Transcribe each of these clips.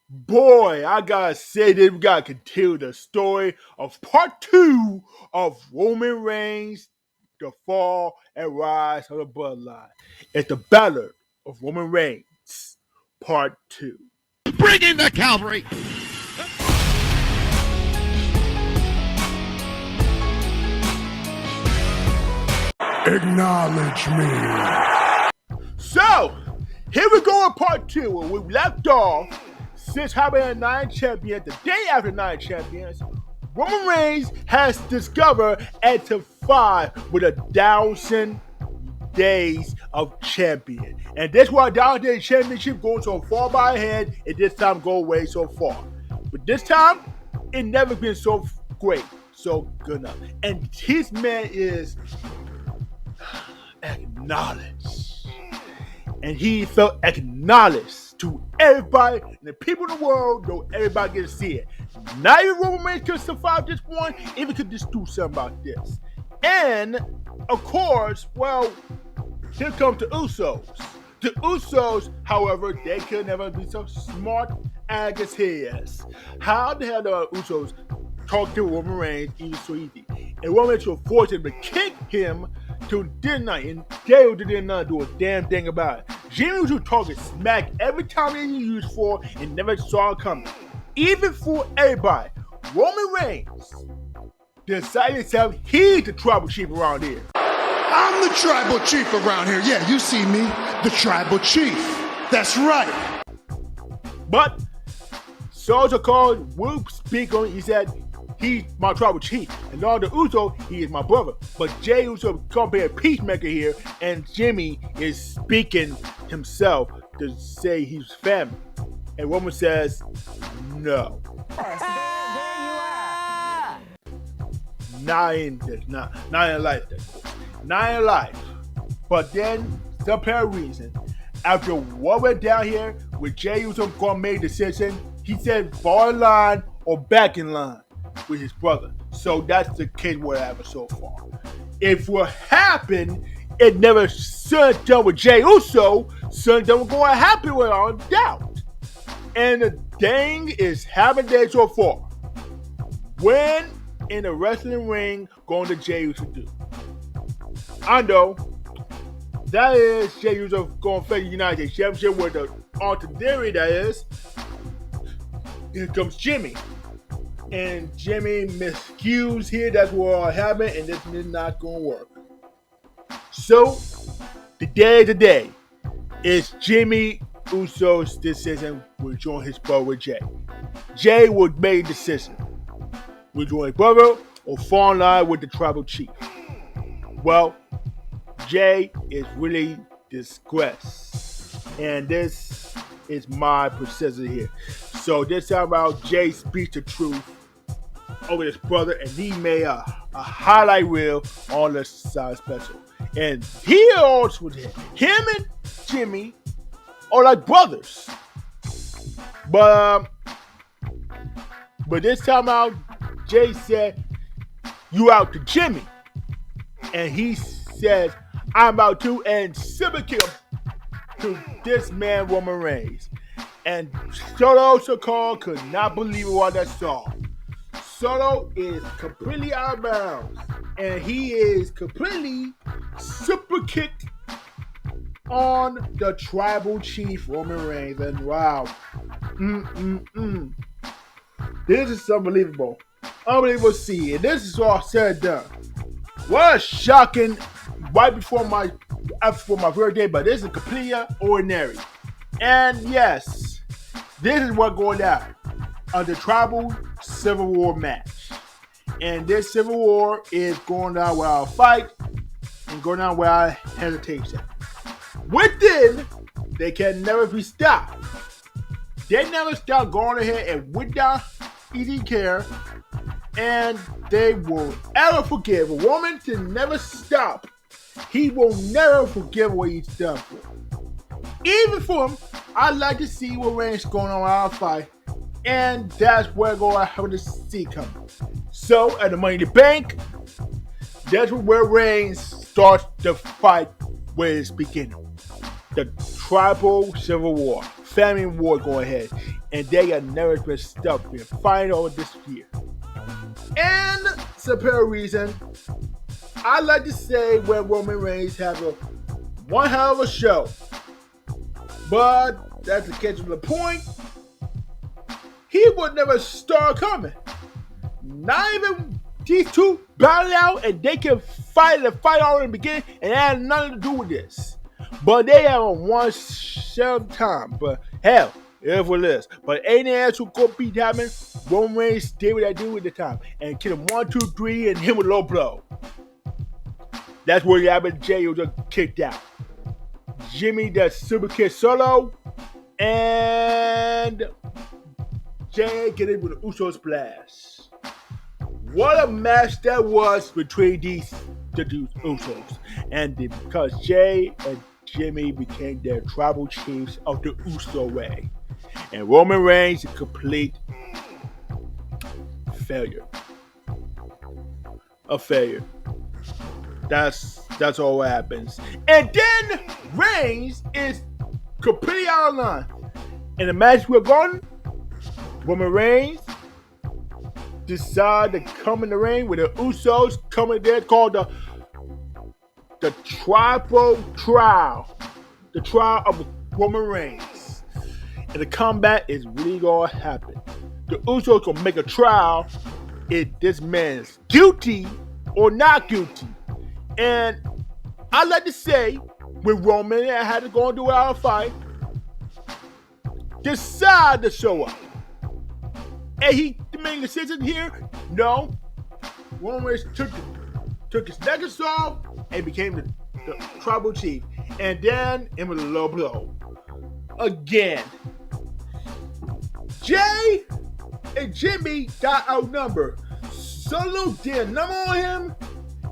Boy, I gotta say that we gotta continue the story of part two of Roman Reigns, the fall and rise of the Bloodline. It's the Ballard of Roman Reigns, part two. Bring in the cavalry. Acknowledge me. So, here we go in part two where we left off. Since having a Nine Champion, the day after Nine Champions, Roman Reigns has discovered and to 5 with 1,000 days of champion. And that's why 1,000 Days Championship going so far by ahead, and this time go away so far. But this time, it never been so great, so good enough. And his man is acknowledged. And he felt acknowledged to everybody, and the people in the world know everybody get to see it. Not even Roman Reigns could survive this one, if he could just do something about this. And, of course, well, here comes the Usos. The Usos, however, they could never be so smart as he is. How the hell the Usos talk to Roman Reigns even so easy? And Roman Reigns will force him to kick him to midnight, and Jey did not do a damn thing about it. Jimmy was talking smack every time he used for and never saw it coming. Even for everybody, Roman Reigns decided himself he's the tribal chief around here. I'm the tribal chief around here. Yeah, you see me, the tribal chief. That's right. But Soldier called Whoop speak on it. He said, he's my tribal chief. And all the Uso, he is my brother. But Jey Uso gonna be a peacemaker here, and Jimmy is speaking himself to say he's family. And Roman says, no. Not in life, not in life. But then, some apparent reason, after what went down here, with Jey Uso gonna make a decision, he said fall in line or back in line with his brother. So that's the case what happened so far. If what happened, it never should done with Jey Uso, something was going to happen without doubt. And the thing is happening there so far. When in the wrestling ring going to Jey Uso do? I know that is Jey Uso going to face the United States Championship with the alternate that is. Here comes Jimmy. And Jimmy miscues here, that's what happened, and this is not going to work. So, today is Jimmy Uso's decision with join his brother with Jey. Jey would make a decision. Will join his brother or fall in line with the tribal chief. Well, Jey is really disgraced. And this is my procedure here. So this time around, Jey speaks the truth over his brother, and he made a highlight reel on the side special. And he also was him and Jimmy are like brothers. But this time out, Jey said, you out to Jimmy. And he says, I'm out too, and super kill to this man Roman Reigns. And Soto Sokol could not believe what I saw. Soto is completely out of bounds, and he is completely super kicked on the tribal chief Roman Reigns. And wow, this is unbelievable to see. And this is all said and done. What a shocking right before my birthday, but this is completely ordinary. And yes, this is what going down on the tribal Civil War match. And this Civil War is going down without a fight and going down without hesitation. Within, they can never be stopped. They never stop going ahead and without easy care, and they will ever forgive. A woman can never stop. He will never forgive what he's done for. Even for him, I'd like to see what Reigns going on without a fight. And that's where we're going to have to see coming. So, at the Money in the Bank, that's where Reigns starts the fight where it's beginning. The tribal civil war, family war going ahead. and they have never been stopped. Been fighting over this year. And some reason, I like to say when Roman Reigns have one hell of a show, but that's the catch of the point. He would never start coming. Not even these two battle out, and they can fight all in the beginning, and it had nothing to do with this. But they have one shell time. But hell, it is what it is. But ain't else who go beat happening. Roman Reigns did what I do at the time and kill him 1, 2, 3 and hit with a low blow. That's where the Abbott Jay was kicked out. Jimmy the super kick solo, and Jay get it with an Uso splash. What a match that was between the Usos, and because Jay and Jimmy became their tribal chiefs of the Uso way, and Roman Reigns a complete failure. A failure. That's all what happens. And then Reigns is completely out of line. In the match we're going, Roman Reigns decide to come in the ring with the Usos coming there called the tribal trial. The trial of Roman Reigns. And the combat is really gonna happen. The Usos gonna make a trial if this man is guilty or not guilty. And I like to say, when Roman had to go and do our fight, decide to show up. And he made a decision here. No, Roman took his necklace off and became the tribal chief. And then it was a low blow. Again, Jay and Jimmy got outnumbered. Solo did a number on him,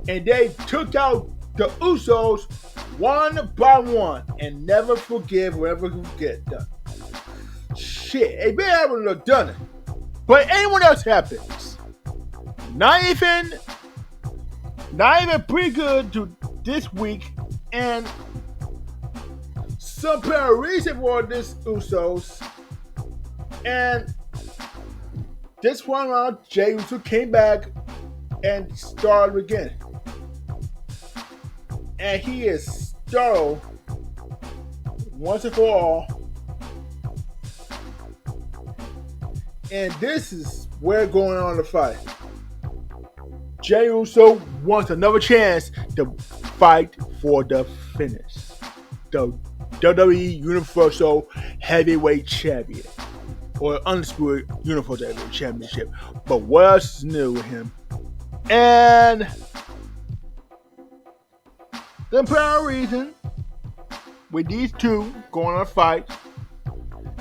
and they took out the Usos one by one and never forgive or ever forget them. Shit, they may have done it, but anyone else happens. Not even pretty good to this week, and some reason for this Usos, and this one round Jey Uso came back and started again. And he is thorough once and for all. And this is where going on the fight. Jey Uso wants another chance to fight for the finish. The WWE Universal Heavyweight Champion. Or Undisputed Universal Heavyweight Championship. But what else is new with him? And the apparent reason with these two going on a fight,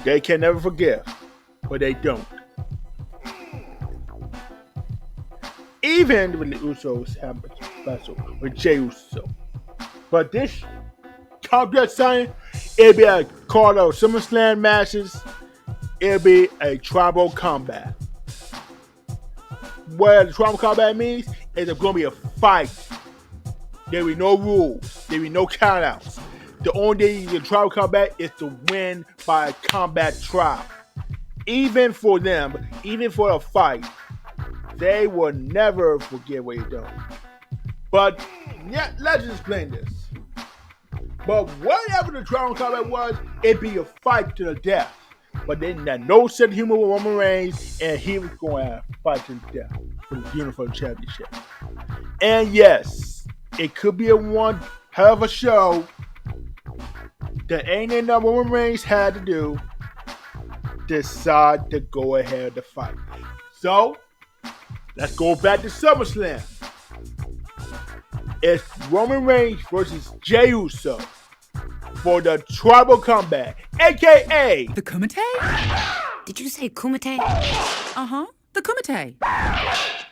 they can never forgive, but they don't. Even when the Usos have a special with Jey Uso. But this contract signing, it'll be a call of SummerSlam matches. It'll be a tribal combat. What the tribal combat means is it's going to be a fight. There will be no rules. There will be no countouts. The only thing in tribal combat is to win by a combat trial. Even for them, even for a fight, they will never forget what you've done. But yeah, let's explain this. But whatever the tribal combat was, it'd be a fight to the death. But they had no sense of humor with Roman Reigns, and he was going to fight to the death for the Universal Championship. And yes, it could be a one hell of a show that ain't enough Roman Reigns had to do. Decide to go ahead of the fight. So, let's go back to SummerSlam. It's Roman Reigns versus Jey Uso for the tribal combat, aka the Kumite? Did you say Kumite? Uh-huh, the Kumite.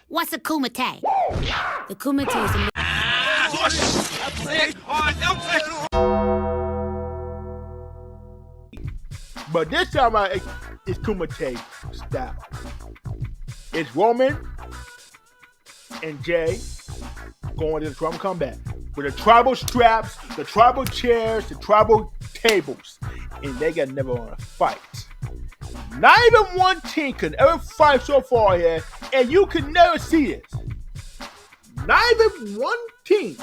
What's a Kumite? The Kumite is a... But this time it's Kumite style. It's Roman and Jay going to the tribal combat with the tribal straps, the tribal chairs, the tribal tables, and they got never want to fight. Not even one team can ever fight so far here, and you can never see this. Not even one team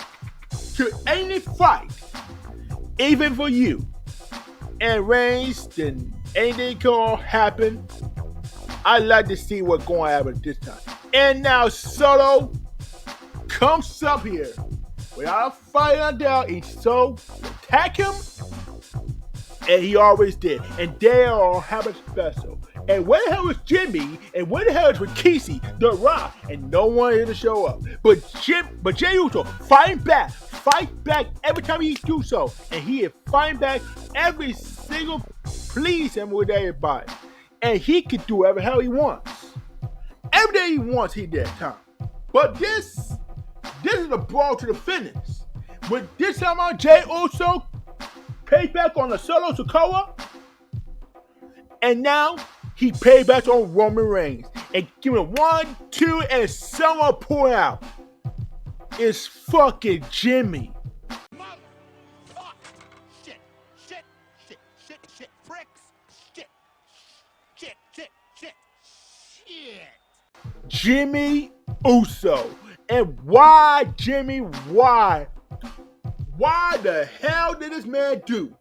could any fight, even for you. And Reigns, then anything can happen. I'd like to see what's going to happen this time. And now Solo comes up here without a fight on down. He so attack him, and he always did. And they all have a special. And where the hell is Jimmy? And where the hell is Rikishi, The Rock? And no one here to show up. But Jey Uso fight back every time he do so. And he is fighting back every single please him with everybody. And he can do whatever hell he wants. Everything he wants, he did time. But this is a brawl to the finish. With this time on Jey Uso paid back on the Solo Sikoa, and now he paid back on Roman Reigns and give him 1, 2, and someone pull out. It's fucking Jimmy. Jimmy Uso. And why, Jimmy? Why? Why the hell did this man do?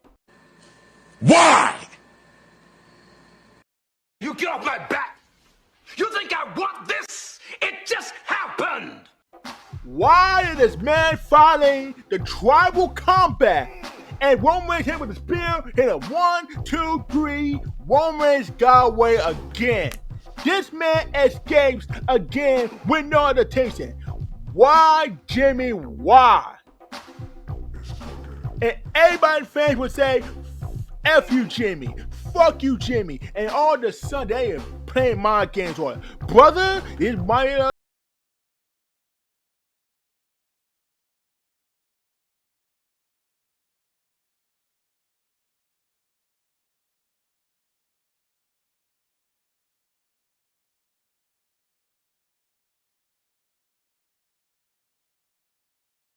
Why? You get off my back. You think I want this? It just happened. Why is this man fighting the tribal combat? And Roman Reigns hit with a spear, hit a 1, 2, 3. Roman Reigns got away again. This man escapes again with no hesitation. Why, Jimmy? Why? And everybody fans would say, F you, Jimmy. Fuck you, Jimmy. And all the sudden, they are playing mind games on it. Brother, it's my...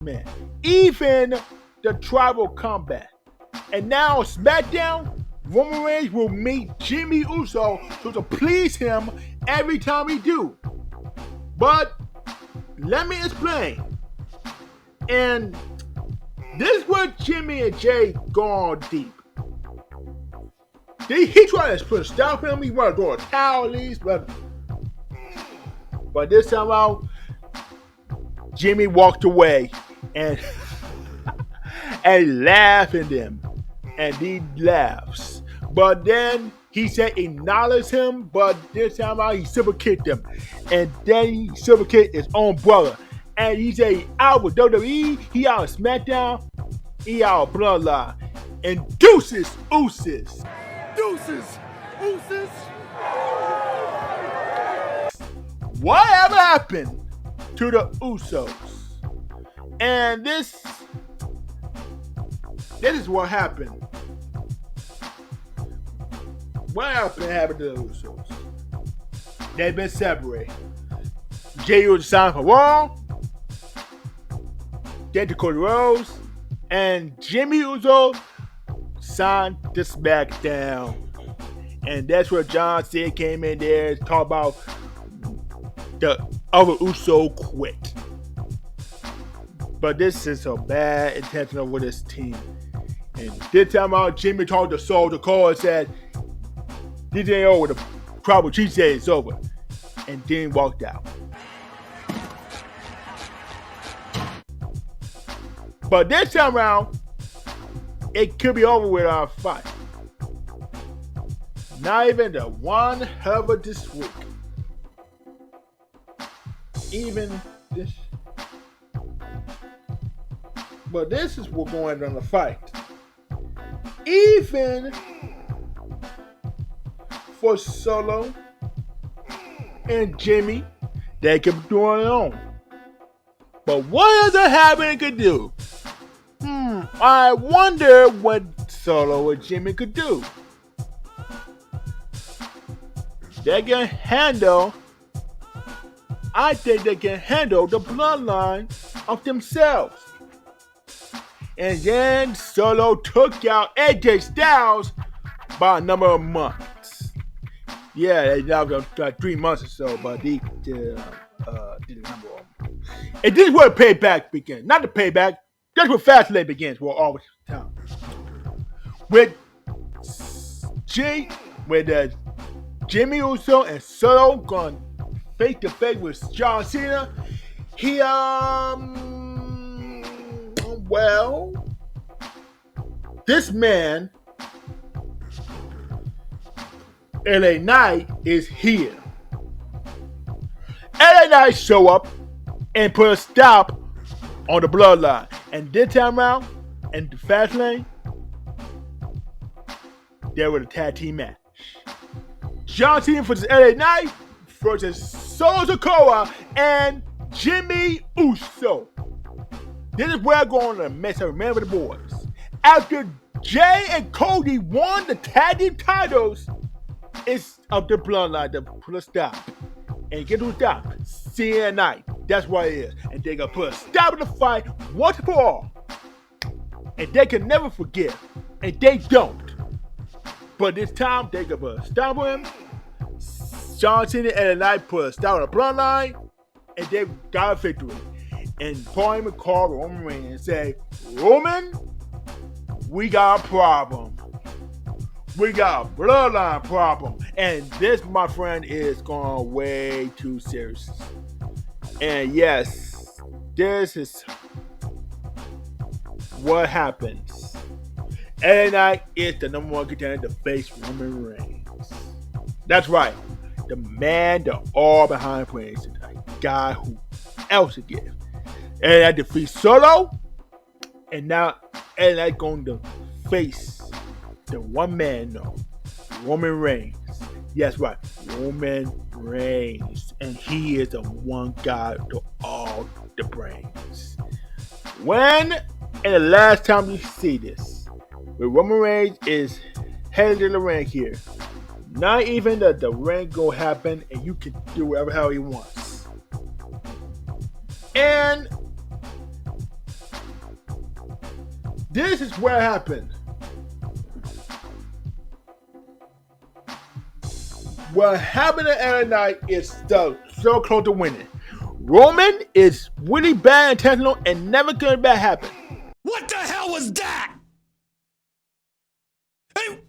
man. Even the tribal combat. And now on SmackDown, Roman Reigns will meet Jimmy Uso to please him every time he do. But let me explain. And this is where Jimmy and Jay go on deep. He tried to stop him. He wanted to throw a towel at least, but this time out, Jimmy walked away and laughed at them. And he laughs. But then he said acknowledge him, but this time out he super kicked him. And then he super kicked his own brother. And he said he out with WWE, he out of SmackDown, he out of Bloodline. And deuces. Whatever happened to the Usos? And this is what happened. What happened to the Usos? They've been separated. Jey Uso signed for Raw, then to Cody Rhodes, and Jimmy Uso signed to SmackDown. And that's where John Cena came in there to talk about the other Uso quit. But this is a bad intention over this team. And this time out, Jimmy talked to Soul to call and said, "This ain't over. The tribal chief said it's over." And then walked out. But this time around, it could be over with our fight. Not even the one hell of this week. Even this. But this is what's going on the fight. Even for Solo and Jimmy, they kept doing it on. But what does it happen could do? I wonder what Solo and Jimmy could do. They can handle. I think they can handle the bloodline of themselves. And then Solo took out AJ Styles by a number of months. Yeah, they now like 3 months or so, but they did a number of them. And this is where payback begins. Not the payback. That's where Fastlane begins. Well, always time. With Jimmy Uso and Solo going face to face with John Cena. Well, this man, LA Knight, is here. LA Knight show up and put a stop on the Bloodline. And this time around, in the Fastlane, there was a tag team match. John Cena versus LA Knight versus Solo Sikoa and Jimmy Uso. This is where I'm going to mess up. Remember the boys. After Jay and Cody won the tag team titles, it's up the Bloodline to put a stop. And get to a stop. Cena Knight. That's what it is. And they're going to put a stop in the fight once and for all. And they can never forgive. And they don't. But this time, they can put a stop on him. John Cena and the Knight put a stop on the Bloodline. And they got a victory. And Paul Heyman called Roman Reigns and said, Roman, we got a problem. We got a Bloodline problem. And this, my friend, is going way too serious. And yes, this is what happens. LA Knight is the number one contender to face Roman Reigns. That's right. The man, the all behind praise tonight. Guy who else to give. LA Knight defeats Solo. And now LA Knight going to face the one man, no, Roman Reigns. Yes, right, Roman Reigns. And he is the one guy to all the brains. When and the last time you see this, when Roman Reigns is headed to the ring here, not even the ring go happen and you can do whatever hell he wants. And this is where it happened. What happened to LA Knight is so close to winning. Roman is really bad intentional and never gonna let that happen. What the hell was that? Hey,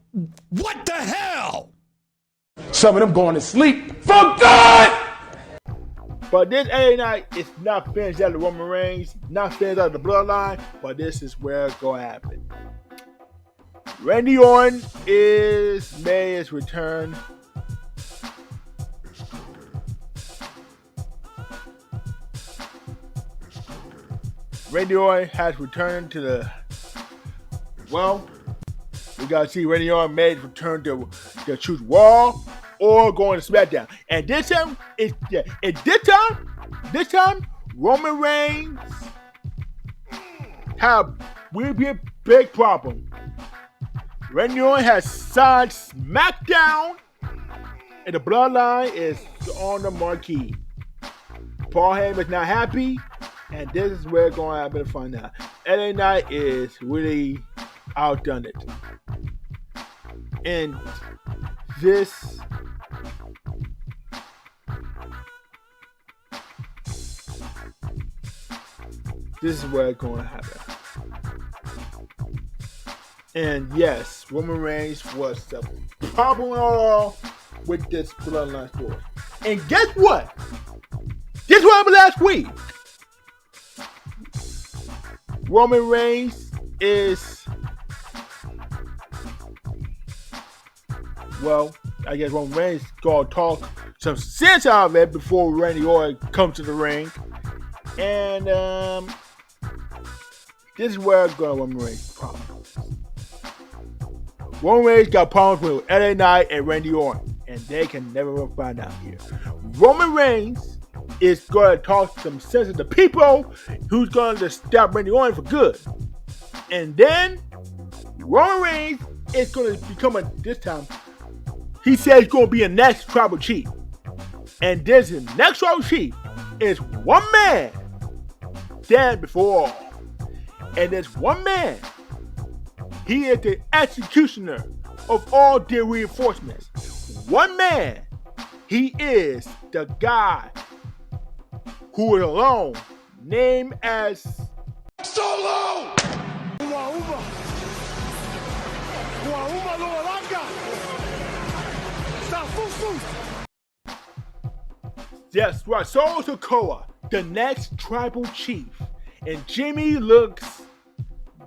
what the hell? Some of them going to sleep. For God! But this LA Knight is not finished out of Roman Reigns, not finished out of the Bloodline, but this is where it's gonna happen. Randy Orton made his return. Randy Orton has returned to the, well, we gotta see Randy Orton made his return to choose Raw or going to SmackDown. And this time, Roman Reigns will be a big problem. Randy Orton has signed SmackDown, and the Bloodline is on the marquee. Paul Heyman is not happy. And this is where it's going to happen to find out. LA Knight is really outdone it. And this is where it's going to happen. And yes, Roman Reigns was the problem all with this Bloodline story. And guess what? This what happened last week. Roman Reigns is, well, I guess Roman Reigns gonna talk some sense out of it before Randy Orton comes to the ring. And this is where I'm going Roman Reigns' problems. Roman Reigns got problems with LA Knight and Randy Orton, and they can never find out here. Roman Reigns is going to talk some sense to the people who's going to stop Randy Orton for good. And then Roman Reigns is going to become this time, he says he's going to be a next tribal chief. And this next tribal chief is one man stand before all. And this one man, he is the executioner of all their reinforcements. one man. He is the guy who is alone, named as Solo! That's right, Solo Sikoa, the next tribal chief. And Jimmy looks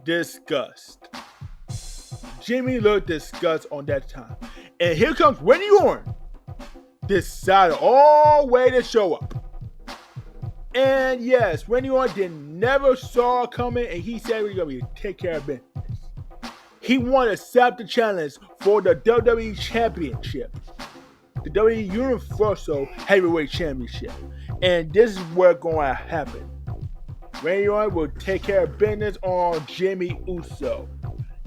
disgusted. Jimmy looked disgusted on that time. And here comes Randy Orton, decided all way to show up. And yes, Randy Orton never saw it coming, and he said he's going to take care of business. He wanted to accept the challenge for the WWE Championship, the WWE Universal Heavyweight Championship. And this is what's going to happen. Randy Orton will take care of business on Jimmy Uso.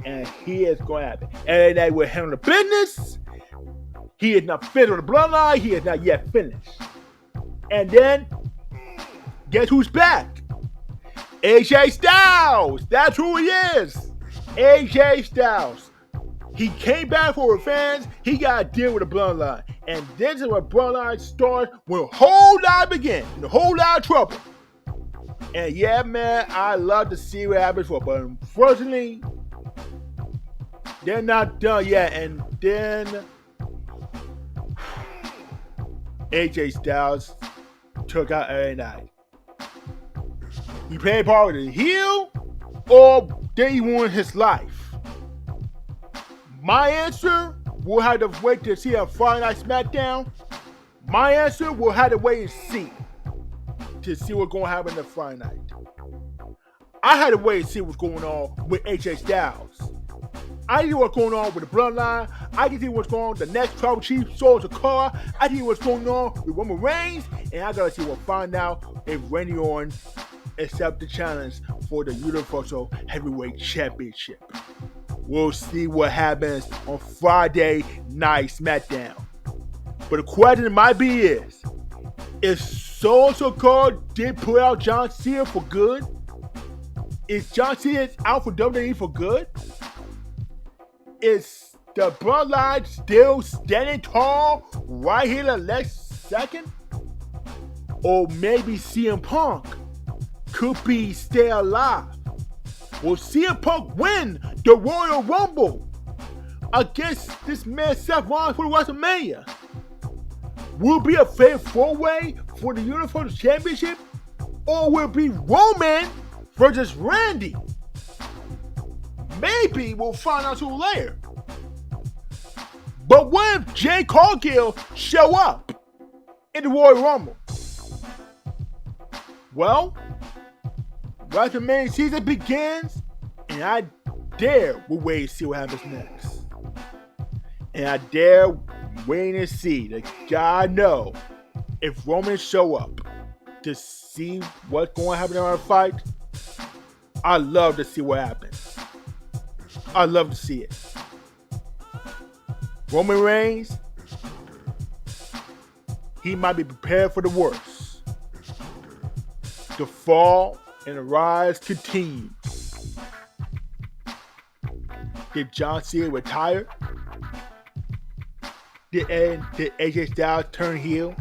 And he is going to happen. And they will handle the business. He is not finished with the Bloodline. He is not yet finished. And then, guess who's back? AJ Styles. That's who he is. AJ Styles. He came back for his fans. He got to deal with the Bloodline. And this is where Bloodline starts when a whole lot begins. And a whole lot of trouble. And yeah, man, I love to see what happens for, but unfortunately, they're not done yet. And then AJ Styles took out LA Knight. He played part of the heel, or did he want his life? My answer, we'll have to wait to see on Friday Night SmackDown. My answer, we'll have to wait and see. To see what's going to happen the Friday night. I had to wait and see what's going on with AJ Styles. I see what's going on with the Bloodline. I can see what's going on with the next tribal chief, Solo Sikoa. I see what's going on with Roman Reigns. And I got to see what find out if Randy Orton accepts the challenge for the Universal Heavyweight Championship. We'll see what happens on Friday Night SmackDown. But the question might be is, if Solo Sikoa did put out John Cena for good? Is John Cena out for WWE for good? Is the Bloodline still standing tall right here the next second? Or maybe CM Punk could be stay alive? Will CM Punk win the Royal Rumble against this man Seth Rollins for the WrestleMania? Will it be a fair four-way for the Universal Championship? Or will it be Roman versus Randy? Maybe we'll find out soon later. But what if Jay Cargill show up in the Royal Rumble? Well, WrestleMania season begins, and I dare we'll wait and see what happens next. And I dare wait and see that God know if Roman show up to see what's going to happen in our fight. I love to see what happens. I love to see it. Roman Reigns, he might be prepared for the worst. The fall and the rise continues. Did John Cena retire? Did AJ Styles turn heel?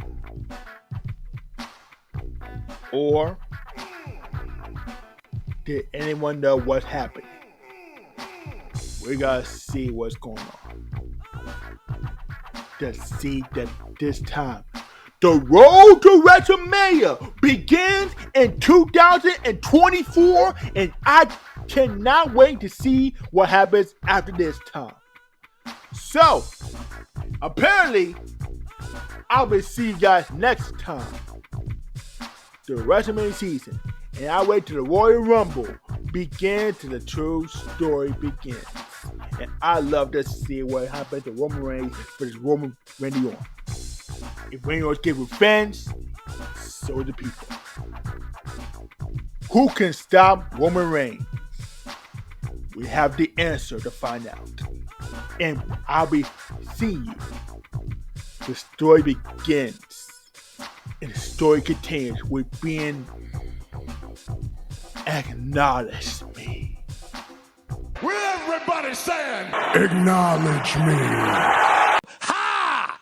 Or did anyone know what's happening? We gotta see what's going on. To see that this time, the road to WrestleMania begins in 2024, and I cannot wait to see what happens after this time. So, apparently, I will see you guys next time. The WrestleMania season, and I wait till the Royal Rumble begins till the true story begins. And I love to see what happens to Roman Reigns versus Randy Orton. If Randy Orton gets revenge, so do people. Who can stop Roman Reigns? We have the answer to find out. And I'll be seeing you. The story begins. And the story continues with being acknowledged me. With everybody saying, acknowledge me. Ha!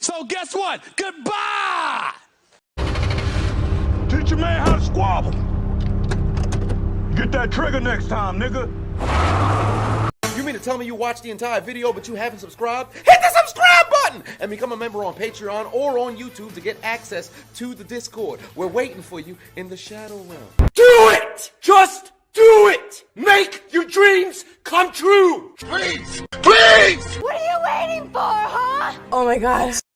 So guess what? Goodbye! Teach your man how to squabble. Get that trigger next time, nigga. You mean to tell me you watched the entire video but you haven't subscribed? Hit the subscribe button and become a member on Patreon or on YouTube to get access to the Discord. We're waiting for you in the Shadow Realm. Do it! Just do it! Make your dreams come true! Please! Please! What are you waiting for, huh? Oh my god.